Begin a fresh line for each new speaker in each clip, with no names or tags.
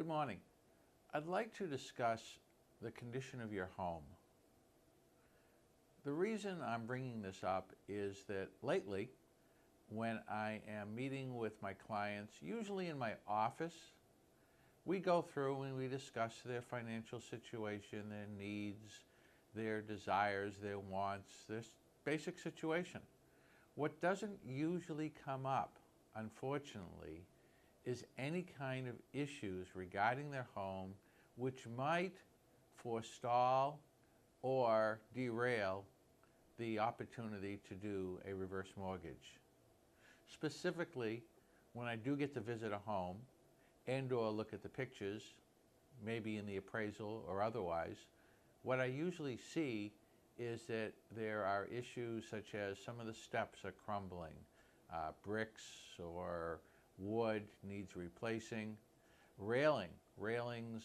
Good morning. I'd like to discuss the condition of your home. The reason I'm bringing this up is that lately, when I am meeting with my clients, usually in my office, we go through and we discuss their financial situation, their needs, their desires, their wants, their basic situation. What doesn't usually come up, unfortunately, is any kind of issues regarding their home which might forestall or derail the opportunity to do a reverse mortgage. Specifically, when I do get to visit a home and or look at the pictures, maybe in the appraisal or otherwise, what I usually see is that there are issues such as some of the steps are crumbling, bricks or wood needs replacing. Railings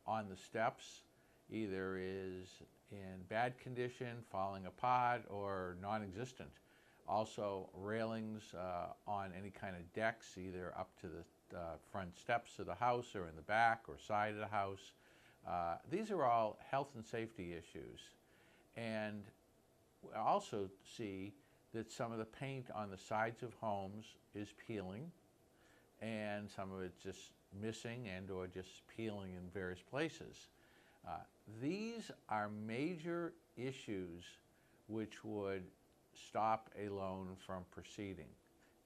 on the steps either is in bad condition, falling apart, or non-existent. Also, railings on any kind of decks, either up to the front steps of the house or in the back or side of the house. These are all health and safety issues. And I also see that some of the paint on the sides of homes is peeling, and some of it's just missing and or just peeling in various places. These are major issues which would stop a loan from proceeding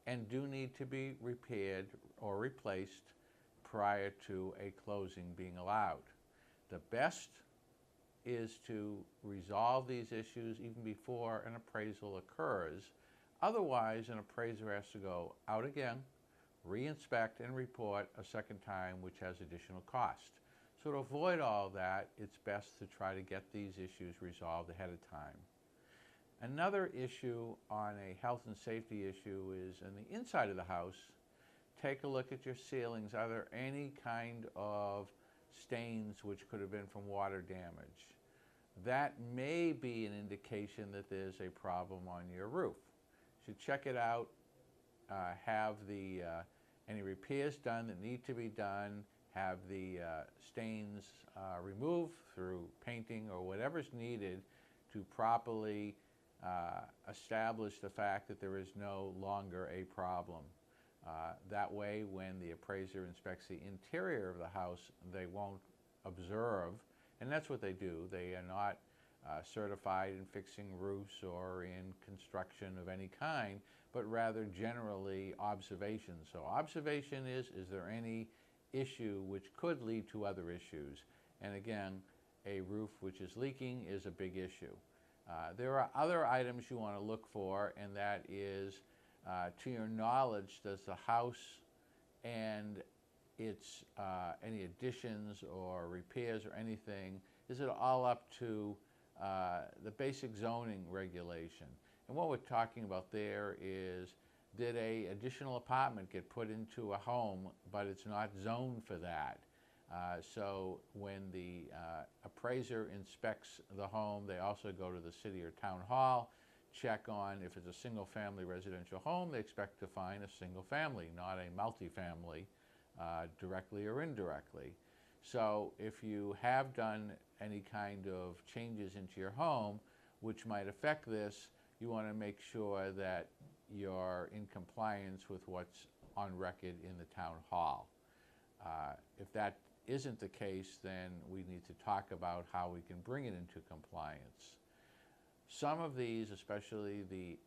and do need to be repaired or replaced prior to a closing being allowed. The best is to resolve these issues even before an appraisal occurs. Otherwise, an appraiser has to go out again, re-inspect and report a second time, which has additional cost. So to avoid all that, it's best to try to get these issues resolved ahead of time. Another issue on a health and safety issue is on the inside of the house. Take a look at your ceilings. Are there any kind of stains which could have been from water damage? That may be an indication that there's a problem on your roof. You should check it out, have any repairs done that need to be done, have the stains removed through painting or whatever's needed to properly establish the fact that there is no longer a problem. That way, when the appraiser inspects the interior of the house, they won't observe, and that's what they do. They are not certified in fixing roofs or in construction of any kind, but rather generally observation. So observation is there any issue which could lead to other issues? And again, a roof which is leaking is a big issue. There are other items you want to look for, and that is, to your knowledge, does the house and its any additions or repairs or anything, is it all up to the basic zoning regulation? And what we're talking about there is, did a additional apartment get put into a home, but it's not zoned for that? So when the appraiser inspects the home, they also go to the city or town hall, check on if it's a single-family residential home. They expect to find a single family, not a multifamily, directly or indirectly. So if you have done any kind of changes into your home which might affect this, you want to make sure that you're in compliance with what's on record in the town hall. If that isn't the case, then we need to talk about how we can bring it into compliance. Some of these, especially the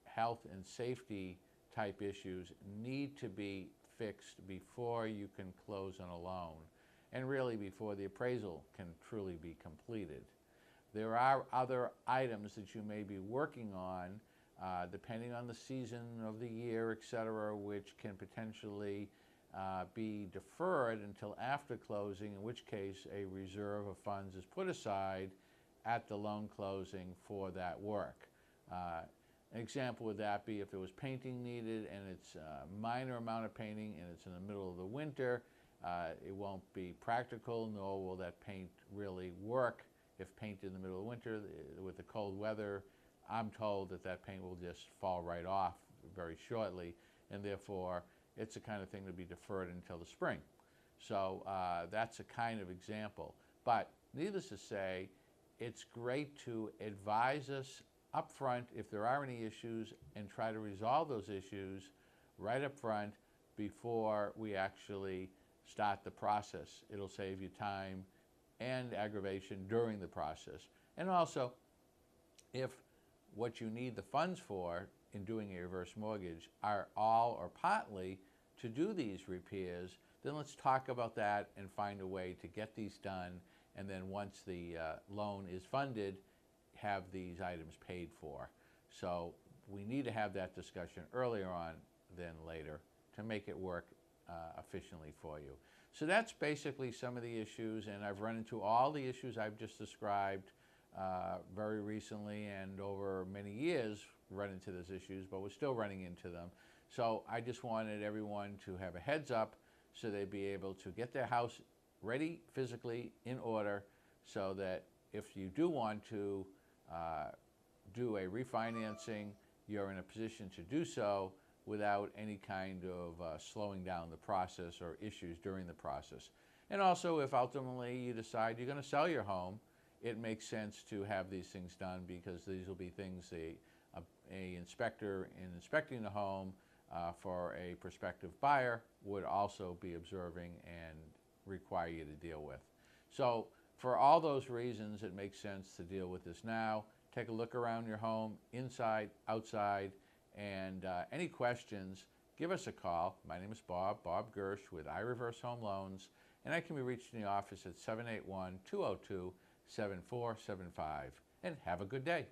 health and safety type issues, need to be fixed before you can close on a loan, and really before the appraisal can truly be completed. There are other items that you may be working on, depending on the season of the year, etc., which can potentially be deferred until after closing, in which case a reserve of funds is put aside at the loan closing for that work. An example would that be if there was painting needed and it's a minor amount of painting and it's in the middle of the winter, it won't be practical, nor will that paint really work if painted in the middle of winter. With the cold weather, I'm told that that paint will just fall right off very shortly, and therefore it's the kind of thing to be deferred until the spring. So that's a kind of example. But needless to say, it's great to advise us up front if there are any issues and try to resolve those issues right up front before we actually start the process. It'll save you time and aggravation during the process. And also, if what you need the funds for in doing a reverse mortgage are all or partly to do these repairs, then let's talk about that and find a way to get these done, and then once the loan is funded, have these items paid for. So we need to have that discussion earlier on than later to make it work efficiently for you. So that's basically some of the issues, and I've run into all the issues I've just described very recently, and over many years run into those issues, but we're still running into them. So I just wanted everyone to have a heads up so they'd be able to get their house ready physically in order, so that if you do want to do a refinancing, you're in a position to do so without any kind of slowing down the process or issues during the process. And also, if ultimately you decide you're going to sell your home, it makes sense to have these things done, because these will be things a inspector in inspecting the home for a prospective buyer would also be observing and require you to deal with. So for all those reasons, it makes sense to deal with this now. Take a look around your home, inside, outside, and any questions, give us a call. My name is Bob Gersh with iReverse Home Loans, and I can be reached in the office at 781-202-7475. And have a good day.